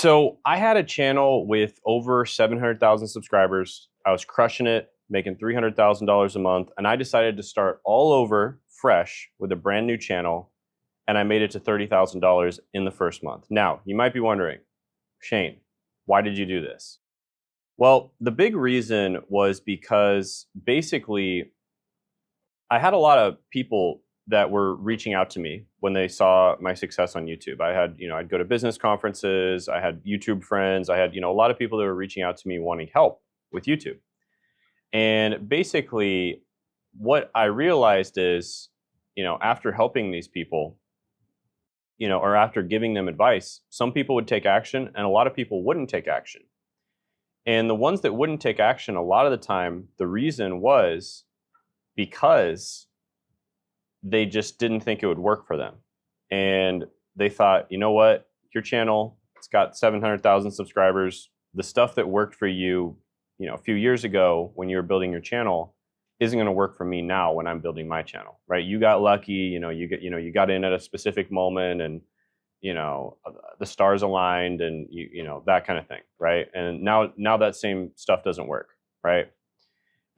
So I had a channel with over 700,000 subscribers. I was crushing it, making $300,000 a month, and I decided to start all over fresh with a brand new channel, and I made it to $30,000 in the first month. Now, you might be wondering, Shane, why did you do this? Well, the big reason was because basically I had a lot of people that were reaching out to me when they saw my success on YouTube. I had, I'd go to business conferences, I had YouTube friends, I had, a lot of people that were reaching out to me wanting help with YouTube. And basically, what I realized is, after helping these people, or after giving them advice, some people would take action and a lot of people wouldn't take action. And the ones that wouldn't take action, a lot of the time, the reason was because they just didn't think it would work for them. And they thought, you know what, your channel, it's got 700,000 subscribers. The stuff that worked for you, a few years ago when you were building your channel isn't going to work for me now when I'm building my channel, right? You got lucky, you got in at a specific moment and, the stars aligned and that kind of thing, right? And now that same stuff doesn't work, right?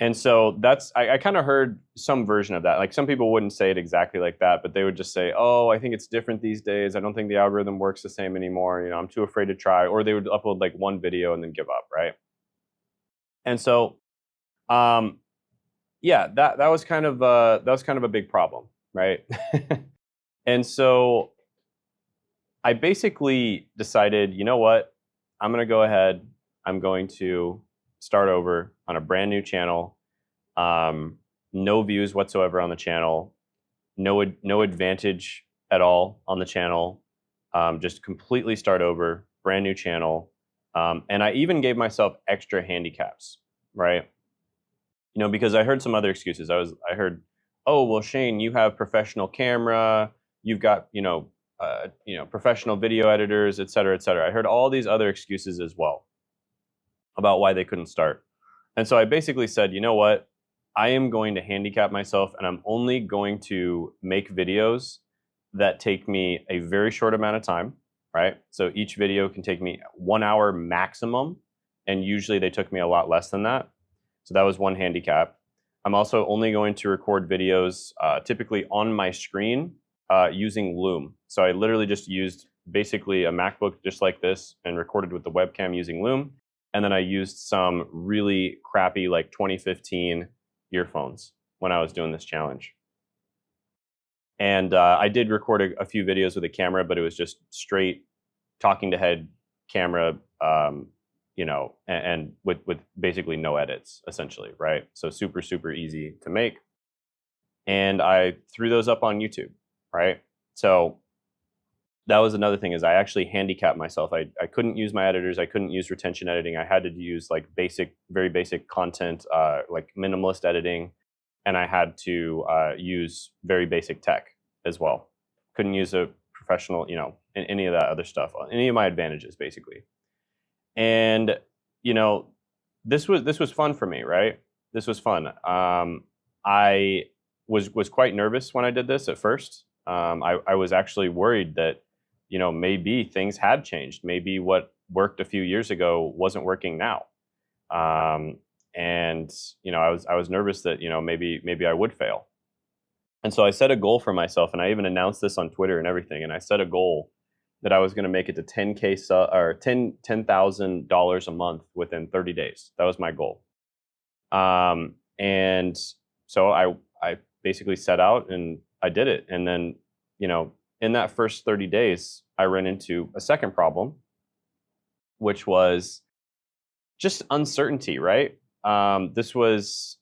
And so I kind of heard some version of that. Like some people wouldn't say it exactly like that, but they would just say, oh, I think it's different these days. I don't think the algorithm works the same anymore. I'm too afraid to try. Or they would upload like one video and then give up, right? And so, yeah, that was kind of a big problem, right? And so I basically decided, you know what? I'm going to go ahead. I'm going to start over on a brand new channel. No views whatsoever on the channel. No advantage at all on the channel. Just completely start over, brand new channel. And I even gave myself extra handicaps, right? Because I heard some other excuses. I heard, oh, well, Shane, you have professional camera. You've got, professional video editors, et cetera, et cetera. I heard all these other excuses as well about why they couldn't start. And so I basically said, you know what? I am going to handicap myself and I'm only going to make videos that take me a very short amount of time, right? So each video can take me 1 hour maximum. And usually they took me a lot less than that. So that was one handicap. I'm also only going to record videos typically on my screen using Loom. So I literally just used basically a MacBook just like this and recorded with the webcam using Loom. And then I used some really crappy like 2015 earphones when I was doing this challenge. And I did record a few videos with a camera, but it was just straight talking to head camera, and with basically no edits, essentially, right? So super, super easy to make. And I threw those up on YouTube, right? So that was another thing, is I actually handicapped myself. I couldn't use my editors. I couldn't use retention editing. I had to use like very basic content, like minimalist editing. And I had to use very basic tech as well. Couldn't use a professional, any of that other stuff, any of my advantages, basically. And, this was fun for me, right? This was fun. I was quite nervous when I did this at first. I was actually worried that, maybe things had changed. Maybe what worked a few years ago wasn't working now. And, I was nervous that, maybe I would fail. And so I set a goal for myself, and I even announced this on Twitter and everything. And I set a goal that I was going to make it to $10,000 a month within 30 days. That was my goal. And so I basically set out and I did it. And then, in that first 30 days, I ran into a second problem, which was just uncertainty, right? This was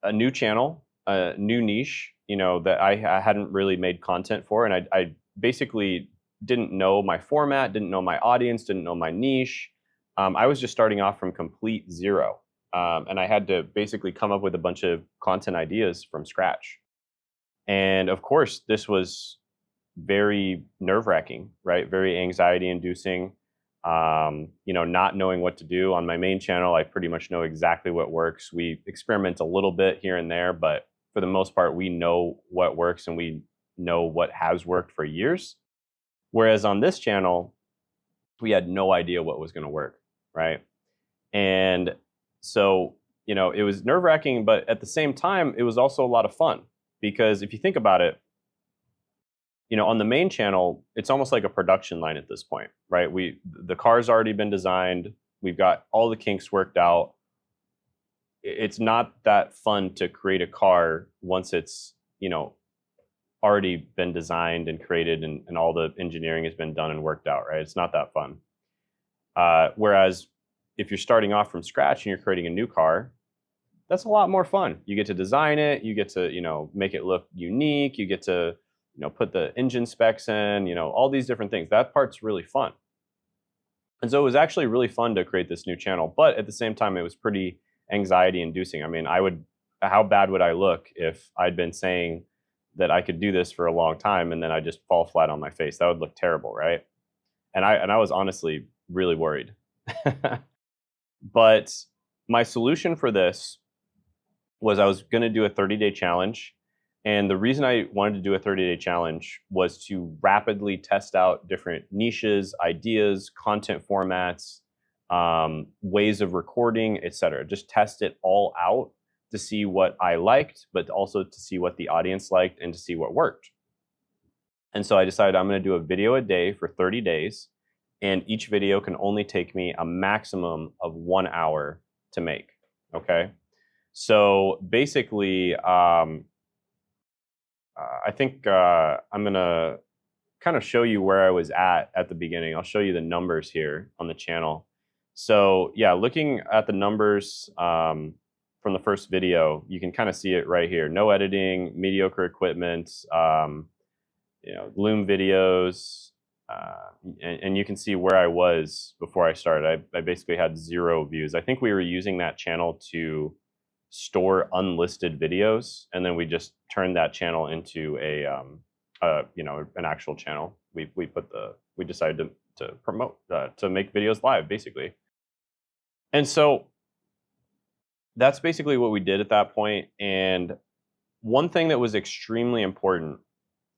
a new channel, a new niche, that I hadn't really made content for. And I basically didn't know my format, didn't know my audience, didn't know my niche. I was just starting off from complete zero. And I had to basically come up with a bunch of content ideas from scratch. And of course, this was very nerve-wracking, right? Very anxiety-inducing. Not knowing what to do. On my main channel, I pretty much know exactly what works. We experiment a little bit here and there, but for the most part, we know what works and we know what has worked for years. Whereas on this channel, we had no idea what was going to work, right? And so, you know, it was nerve-wracking, but at the same time, it was also a lot of fun, because if you think about it, you know, on the main channel, it's almost like a production line at this point, right? The car's already been designed. We've got all the kinks worked out. It's not that fun to create a car once it's, you know, already been designed and created, and all the engineering has been done and worked out, right? It's not that fun. Whereas if you're starting off from scratch and you're creating a new car, that's a lot more fun. You get to design it, you get to, you know, make it look unique, you get to, you know, put the engine specs in, you know, all these different things. That part's really fun. And so it was actually really fun to create this new channel, but at the same time, it was pretty anxiety inducing. I mean, how bad would I look if I'd been saying that I could do this for a long time and then I just fall flat on my face? That would look terrible, right? And I was honestly really worried. But my solution for this was I was going to do a 30-day challenge. And the reason I wanted to do a 30-day challenge was to rapidly test out different niches, ideas, content formats, ways of recording, etc. Just test it all out to see what I liked, but also to see what the audience liked and to see what worked. And so I decided I'm going to do a video a day for 30 days. And each video can only take me a maximum of 1 hour to make, okay? So basically, I think I'm gonna kind of show you where I was at the beginning. I'll show you the numbers here on the channel. So yeah, looking at the numbers from the first video, you can kind of see it right here. No editing, mediocre equipment, you know, Loom videos, and you can see where I was before I started. I basically had 0 views. I think we were using that channel to store unlisted videos, and then we just turned that channel into a you know, an actual channel. We decided to promote to make videos live, basically. And so that's basically what we did at that point. And one thing that was extremely important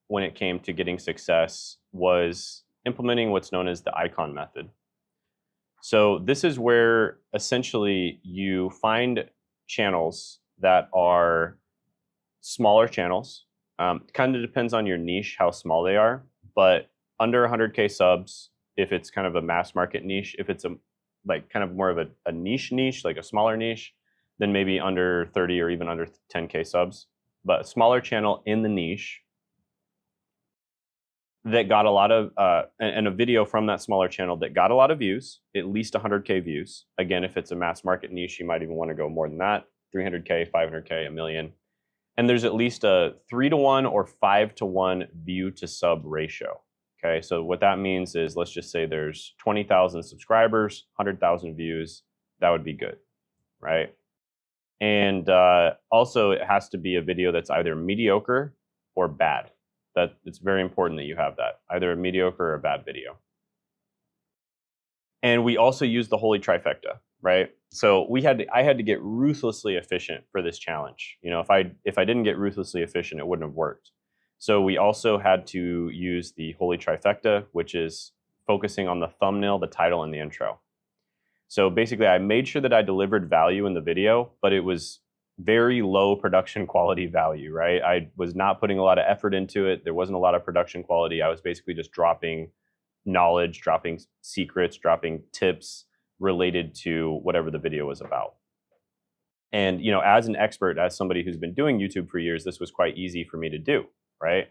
when it came to getting success was implementing what's known as the icon method. So this is where essentially you find channels that are smaller channels. Kind of depends on your niche, how small they are, but under 100K subs, if it's kind of a mass market niche. If it's like kind of more of a niche, like a smaller niche, then maybe under 30 or even under 10K subs. But a smaller channel in the niche that got a lot of, and a video from that smaller channel that got a lot of views, at least 100K views. Again, if it's a mass market niche, you might even want to go more than that, 300K, 500K, $1 million. And there's at least a 3-to-1 or 5-to-1 view to sub ratio. Okay, so what that means is, let's just say there's 20,000 subscribers, 100,000 views, that would be good, right? And also it has to be a video that's either mediocre or bad. That it's very important that you have that, either a mediocre or a bad video. And we also use the holy trifecta, right? So I had to get ruthlessly efficient for this challenge. You know, if I didn't get ruthlessly efficient, it wouldn't have worked. So we also had to use the holy trifecta, which is focusing on the thumbnail, the title, and the intro. So basically, I made sure that I delivered value in the video, but it was very low production quality value, right? I was not putting a lot of effort into it. There wasn't a lot of production quality. I was basically just dropping knowledge, dropping secrets, dropping tips related to whatever the video was about. And, you know, as an expert, as somebody who's been doing YouTube for years, this was quite easy for me to do, right?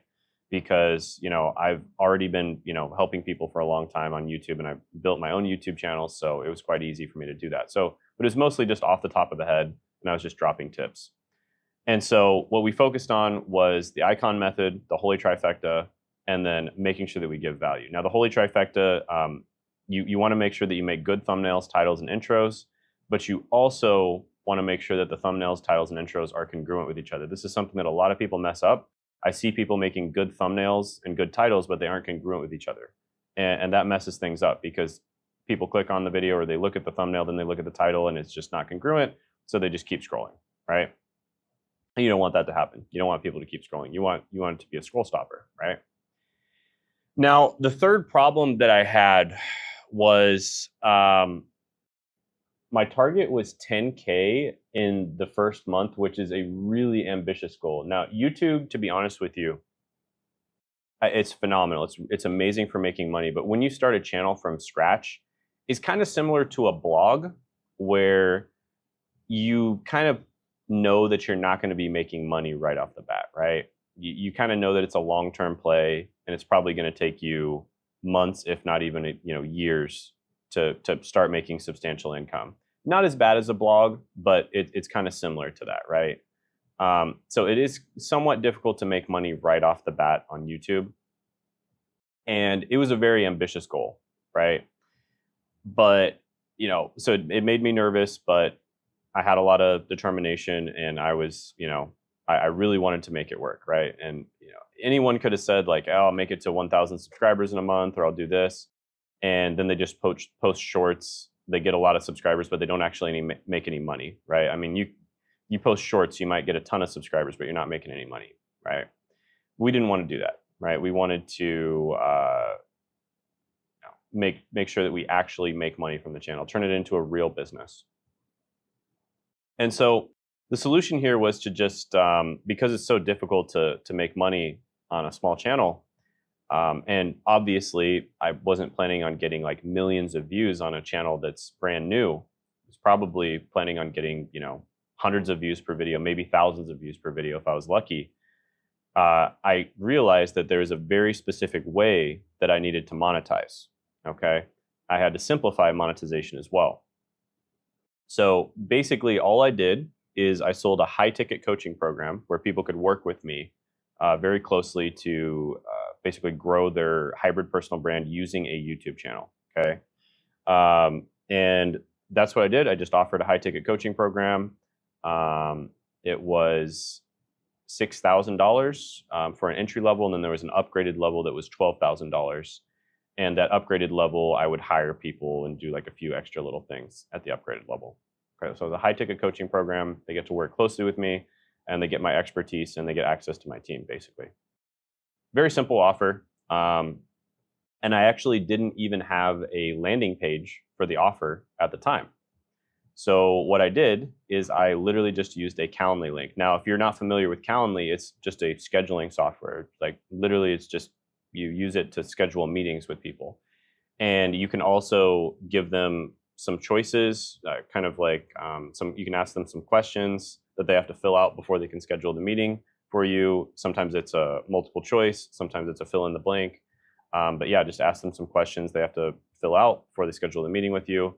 Because, you know, I've already been, you know, helping people for a long time on YouTube, and I built my own YouTube channel, so it was quite easy for me to do that. So, but it was mostly just off the top of the head, and I was just dropping tips. And so what we focused on was the icon method, the holy trifecta, and then making sure that we give value. Now, the holy trifecta, you want to make sure that you make good thumbnails, titles, and intros, but you also want to make sure that the thumbnails, titles, and intros are congruent with each other. This is something that a lot of people mess up. I see people making good thumbnails and good titles, but they aren't congruent with each other. And that messes things up, because people click on the video, or they look at the thumbnail, then they look at the title, and it's just not congruent. So they just keep scrolling, right? And you don't want that to happen. You don't want people to keep scrolling. You want it to be a scroll stopper, right? Now, the third problem that I had was my target was 10K in the first month, which is a really ambitious goal. Now, YouTube, to be honest with you, it's phenomenal. It's amazing for making money. But when you start a channel from scratch, it's kind of similar to a blog where you kind of know that you're not going to be making money right off the bat, right? You kind of know that it's a long-term play, and it's probably going to take you months, if not even years, to start making substantial income. Not as bad as a blog, but it's kind of similar to that, right? So it is somewhat difficult to make money right off the bat on YouTube. And it was a very ambitious goal, right? But, so it made me nervous, but I had a lot of determination, and I was, I really wanted to make it work, right? And, anyone could have said like, oh, I'll make it to 1,000 subscribers in a month, or I'll do this. And then they just post shorts. They get a lot of subscribers, but they don't actually make any money, right? I mean, you post shorts, you might get a ton of subscribers, but you're not making any money, right? We didn't want to do that, right? We wanted to make sure that we actually make money from the channel, turn it into a real business. And so the solution here was to just, because it's so difficult to make money on a small channel, and obviously I wasn't planning on getting like millions of views on a channel that's brand new. I was probably planning on getting, hundreds of views per video, maybe thousands of views per video if I was lucky. I realized that there is a very specific way that I needed to monetize. Okay. I had to simplify monetization as well. So basically all I did is I sold a high ticket coaching program where people could work with me very closely to basically grow their hybrid personal brand using a YouTube channel. Okay. And that's what I did. I just offered a high ticket coaching program. It was $6,000 for an entry level. And then there was an upgraded level that was $12,000. And that upgraded level, I would hire people and do like a few extra little things at the upgraded level. Okay, so the high ticket coaching program, they get to work closely with me, and they get my expertise, and they get access to my team, basically. Very simple offer. And I actually didn't even have a landing page for the offer at the time. So what I did is I literally just used a Calendly link. Now, if you're not familiar with Calendly, it's just a scheduling software. Like literally, it's just you use it to schedule meetings with people. And you can also give them some choices, kind of like you can ask them some questions that they have to fill out before they can schedule the meeting for you. Sometimes it's a multiple choice, sometimes it's a fill in the blank. But yeah, just ask them some questions they have to fill out before they schedule the meeting with you.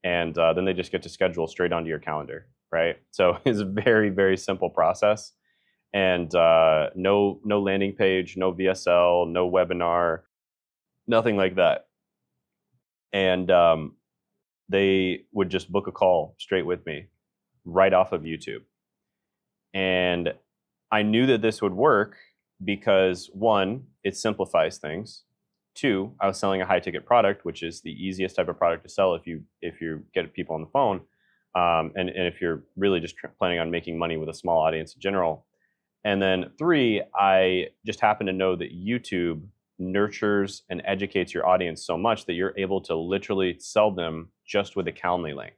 And then they just get to schedule straight onto your calendar, right? So it's a very, very simple process. And no landing page, no VSL, no webinar, nothing like that. And they would just book a call straight with me right off of YouTube. And I knew that this would work because one, it simplifies things. Two, I was selling a high ticket product, which is the easiest type of product to sell if you get people on the phone. And if you're really just planning on making money with a small audience in general. And then three, I just happen to know that YouTube nurtures and educates your audience so much that you're able to literally sell them just with a Calendly link.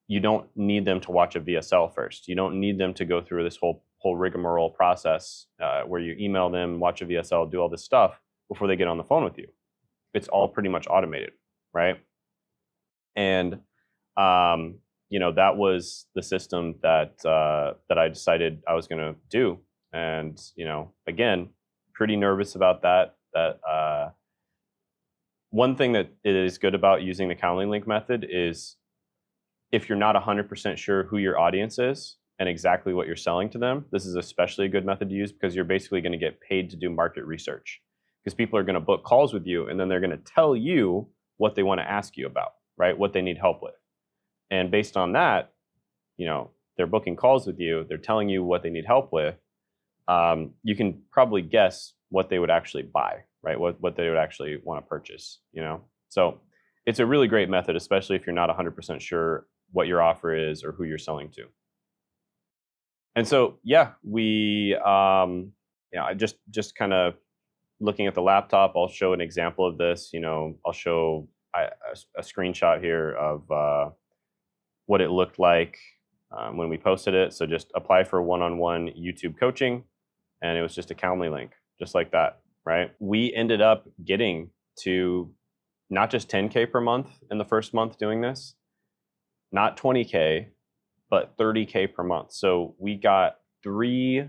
You don't need them to watch a VSL first. You don't need them to go through this whole rigmarole process where you email them, watch a VSL, do all this stuff before they get on the phone with you. It's all pretty much automated, right? And that was the system that I decided I was going to do. And again, pretty nervous about that. One thing that is good about using the Calendly link method is if you're not 100% sure who your audience is and exactly what you're selling to them, this is especially a good method to use because you're basically going to get paid to do market research. Because people are going to book calls with you, and then they're going to tell you what they want to ask you about, right? What they need help with. And based on that, they're booking calls with you, they're telling you what they need help with. You can probably guess what they would actually buy, right? What they would actually want to purchase, So it's a really great method, especially if you're not 100% sure what your offer is or who you're selling to. And so, yeah, I just kind of looking at the laptop, I'll show an example of this. I'll show a screenshot here of what it looked like when we posted it. So just apply for one-on-one YouTube coaching, and it was just a Calendly link, just like that, right? We ended up getting to not just 10K per month in the first month doing this, not 20K, but 30K per month. So we got 3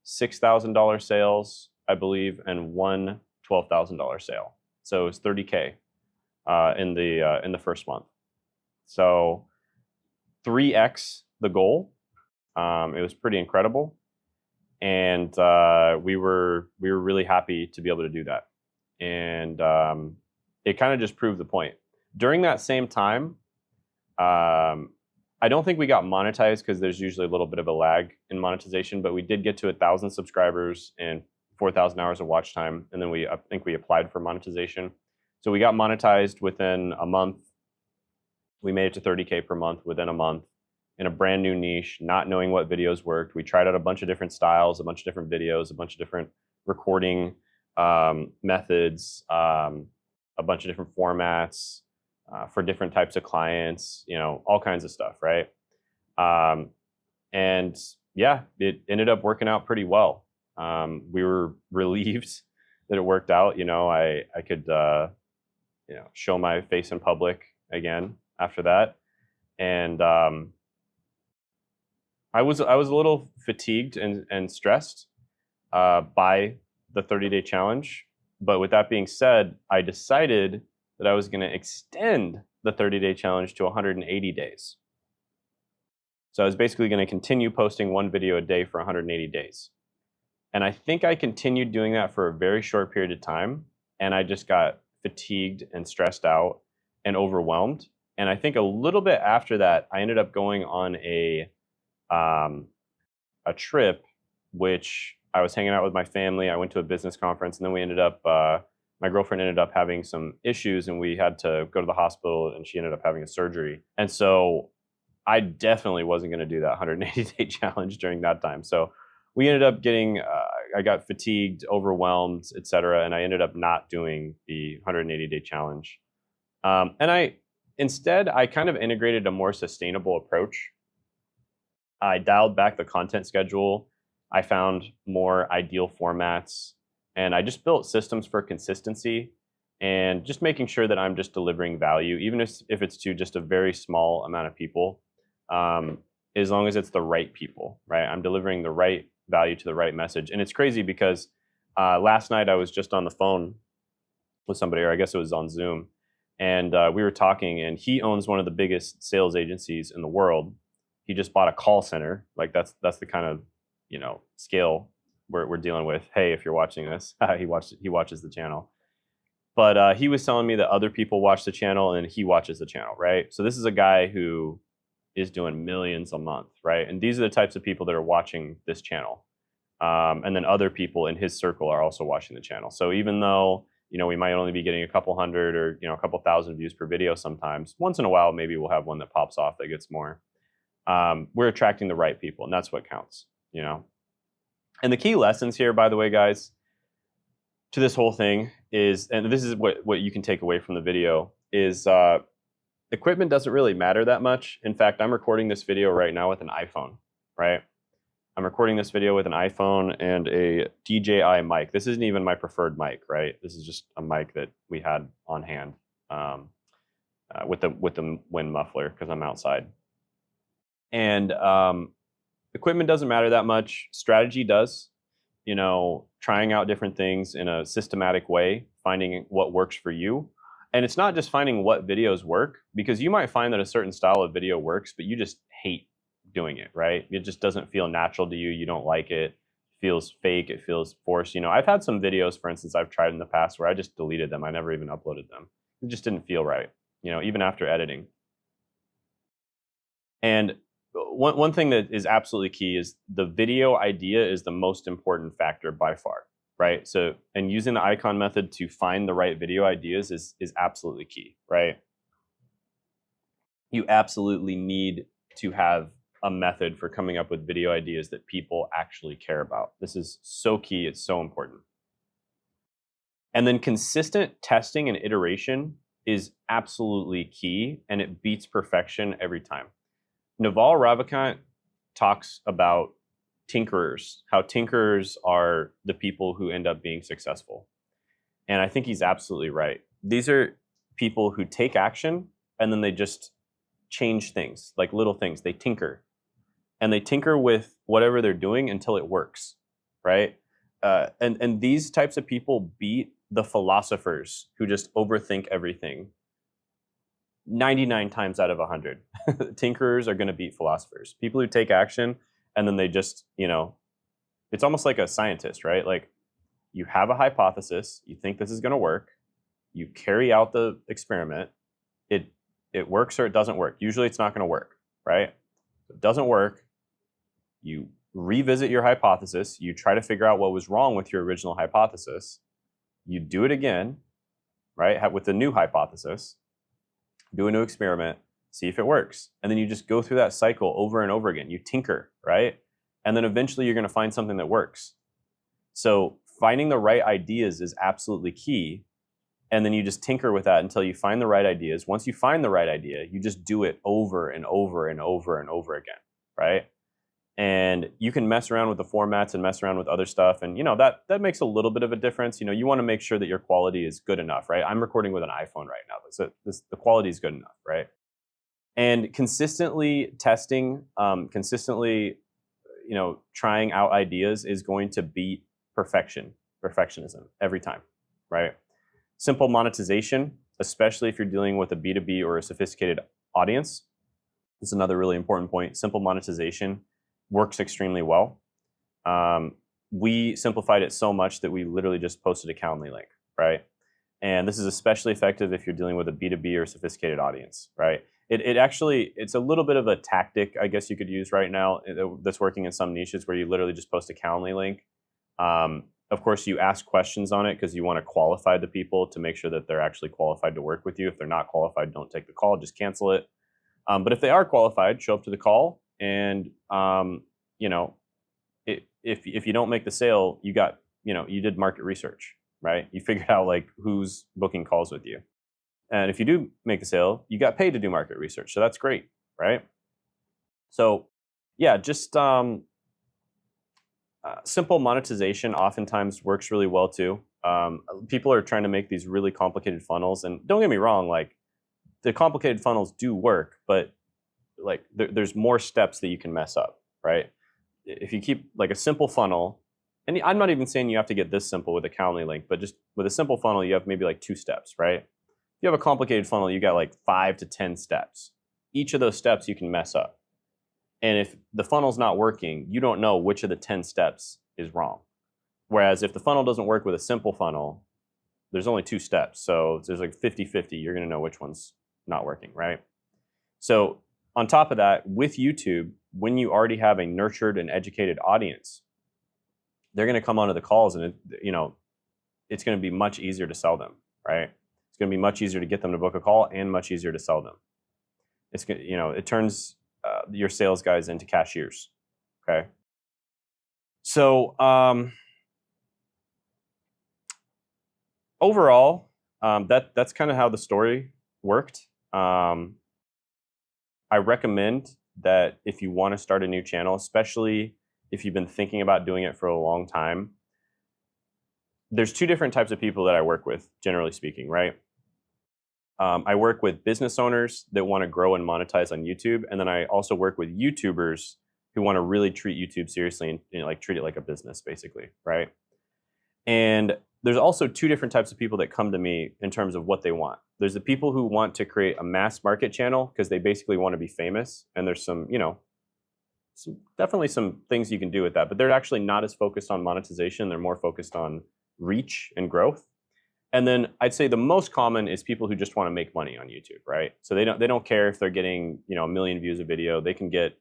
$6,000 sales, I believe, and 1 $12,000 sale. So it's 30K in the first month. So 3x the goal. It was pretty incredible, and we were really happy to be able to do that. And it kind of just proved the point. During that same time, I don't think we got monetized because there's usually a little bit of a lag in monetization, but we did get to 1,000 subscribers and 4,000 hours of watch time, and then I think we applied for monetization. So we got monetized within a month. We made it to 30K per month within a month in a brand new niche, not knowing what videos worked. We tried out a bunch of different styles, a bunch of different videos, a bunch of different recording methods, a bunch of different formats for different types of clients, all kinds of stuff, right? And yeah, it ended up working out pretty well. We were relieved that it worked out. I could show my face in public again after that, and I was a little fatigued and stressed by the 30-day challenge. But with that being said, I decided that I was going to extend the 30-day challenge to 180 days. So I was basically going to continue posting one video a day for 180 days. And I think I continued doing that for a very short period of time. And I just got fatigued and stressed out and overwhelmed. And I think a little bit after that, I ended up going on a trip, which I was hanging out with my family. I went to a business conference, and then we ended up, my girlfriend ended up having some issues, and we had to go to the hospital, and she ended up having a surgery. And so I definitely wasn't going to do that 180-day challenge during that time. So we ended up getting, I got fatigued, overwhelmed, etc., and I ended up not doing the 180-day challenge. And instead, I kind of integrated a more sustainable approach. I dialed back the content schedule. I found more ideal formats, and I just built systems for consistency and just making sure that I'm just delivering value, even if it's to just a very small amount of people, as long as it's the right people, right? I'm delivering the right value to the right message. And it's crazy because last night I was just on the phone with somebody, or I guess it was on Zoom, and we were talking, and he owns one of the biggest sales agencies in the world. He just bought a call center. Like that's the kind of scale we're dealing with. Hey, if you're watching this, he watches the channel. But he was telling me that other people watch the channel and he watches the channel, right? So this is a guy who is doing millions a month, right? And these are the types of people that are watching this channel. And then other people in his circle are also watching the channel. So even though we might only be getting a couple hundred or a couple thousand views per video, sometimes once in a while maybe we'll have one that pops off that gets more. We're attracting the right people, and that's what counts, And the key lessons here, by the way, guys, to this whole thing is, and this is what you can take away from the video, is equipment doesn't really matter that much. In fact, I'm recording this video right now with an iPhone, right? I'm recording this video with an iPhone and a DJI mic. This isn't even my preferred mic, right? This is just a mic that we had on hand with the wind muffler because I'm outside. And equipment doesn't matter that much. Strategy does. Trying out different things in a systematic way, finding what works for you. And it's not just finding what videos work, because you might find that a certain style of video works, but you just hate doing it, right? It just doesn't feel natural to you. You don't like it. It feels fake. It feels forced. I've had some videos, for instance, I've tried in the past where I just deleted them. I never even uploaded them. It just didn't feel right, even after editing. And one thing that is absolutely key is the video idea is the most important factor by far, right? So, and using the icon method to find the right video ideas is absolutely key, right? You absolutely need to have a method for coming up with video ideas that people actually care about. This is so key. It's so important. And then consistent testing and iteration is absolutely key, and it beats perfection every time. Naval Ravikant talks about tinkerers, how tinkerers are the people who end up being successful. And I think he's absolutely right. These are people who take action and then they just change things, like little things. They tinker. And they tinker with whatever they're doing until it works, right? And these types of people beat the philosophers who just overthink everything 99 times out of 100. Tinkerers are going to beat philosophers. People who take action and then they just, it's almost like a scientist, right? Like you have a hypothesis, you think this is going to work, you carry out the experiment, it works or it doesn't work. Usually it's not going to work, right? If it doesn't work, you revisit your hypothesis, you try to figure out what was wrong with your original hypothesis, you do it again, right, with a new hypothesis, do a new experiment, see if it works. And then you just go through that cycle over and over again. You tinker, right? And then eventually you're going to find something that works. So finding the right ideas is absolutely key. And then you just tinker with that until you find the right ideas. Once you find the right idea, you just do it over and over and over and over again, right? And you can mess around with the formats and mess around with other stuff. And that makes a little bit of a difference. You want to make sure that your quality is good enough, right? I'm recording with an iPhone right now, so the quality is good enough, right? And consistently testing, trying out ideas is going to beat perfectionism every time, right? Simple monetization, especially if you're dealing with a B2B or a sophisticated audience, is another really important point. Simple monetization works extremely well. We simplified it so much that we literally just posted a Calendly link, right? And this is especially effective if you're dealing with a B2B or sophisticated audience, right? It's a little bit of a tactic, I guess you could use right now, that's working in some niches where you literally just post a Calendly link. Of course, you ask questions on it because you want to qualify the people to make sure that they're actually qualified to work with you. If they're not qualified, don't take the call, just cancel it. But if they are qualified, show up to the call. And, if you don't make the sale, you did market research, right? You figured out like who's booking calls with you. And if you do make the sale, you got paid to do market research. So that's great, right? So yeah, just simple monetization oftentimes works really well too. People are trying to make these really complicated funnels, and don't get me wrong, like the complicated funnels do work, but like there's more steps that you can mess up, right? If you keep like a simple funnel, and I'm not even saying you have to get this simple with a Calendly link, but just with a simple funnel, you have maybe like 2 steps, right? If you have a complicated funnel, you got like 5 to 10 steps. Each of those steps you can mess up. And if the funnel's not working, you don't know which of the 10 steps is wrong. Whereas if the funnel doesn't work with a simple funnel, there's only 2 steps. So there's like 50-50, you're going to know which one's not working, right? So on top of that, with YouTube, when you already have a nurtured and educated audience, they're going to come onto the calls, and it's going to be much easier to sell them, right? It's going to be much easier to get them to book a call and much easier to sell them. It turns your sales guys into cashiers, okay? So overall, that's kind of how the story worked. I recommend that if you want to start a new channel, especially if you've been thinking about doing it for a long time, there's 2 different types of people that I work with, generally speaking, right? I work with business owners that want to grow and monetize on YouTube, and then I also work with YouTubers who want to really treat YouTube seriously and like treat it like a business, basically, right? And there's also 2 different types of people that come to me in terms of what they want. There's the people who want to create a mass market channel because they basically want to be famous, and there's definitely some things you can do with that, but they're actually not as focused on monetization. They're more focused on reach and growth. And then I'd say the most common is people who just want to make money on YouTube, right? So they don't care if they're getting 1 million views a video. They can get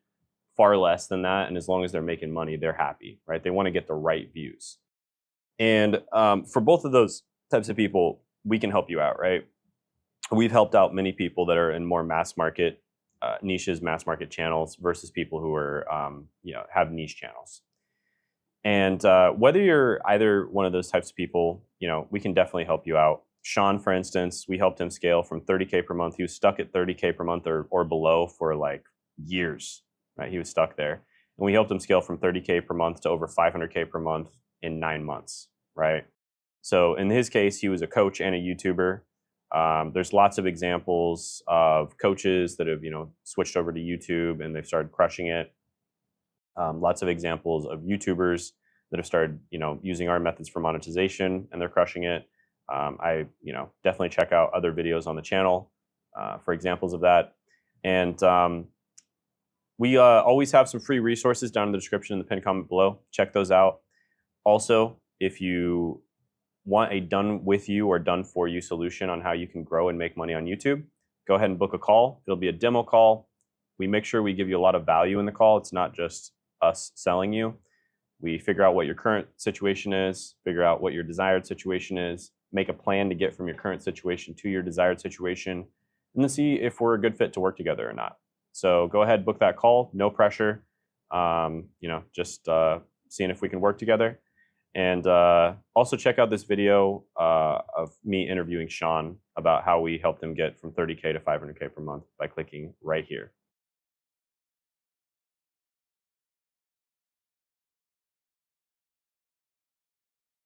far less than that, and as long as they're making money, they're happy, right? They want to get the right views. And for both of those types of people, we can help you out, right? We've helped out many people that are in more mass market niches, mass market channels, versus people who are have niche channels. And whether you're either one of those types of people, we can definitely help you out. Sean, for instance, we helped him scale from 30K per month. He was stuck at 30K per month or below for like years, right? He was stuck there. And we helped him scale from 30K per month to over 500K per month in 9 months, right? So in his case, he was a coach and a YouTuber. There's lots of examples of coaches that have, switched over to YouTube and they've started crushing it. Lots of examples of YouTubers that have started, using our methods for monetization and they're crushing it. I, definitely check out other videos on the channel for examples of that. And we always have some free resources down in the description in the pinned comment below. Check those out. Also, if you want a done with you or done for you solution on how you can grow and make money on YouTube, go ahead and book a call. It'll be a demo call. We make sure we give you a lot of value in the call. It's not just us selling you. We figure out what your current situation is, figure out what your desired situation is, make a plan to get from your current situation to your desired situation, and then see if we're a good fit to work together or not. So go ahead, book that call, no pressure. Just seeing if we can work together. And also check out this video of me interviewing Sean about how we helped him get from 30K to 500K per month by clicking right here.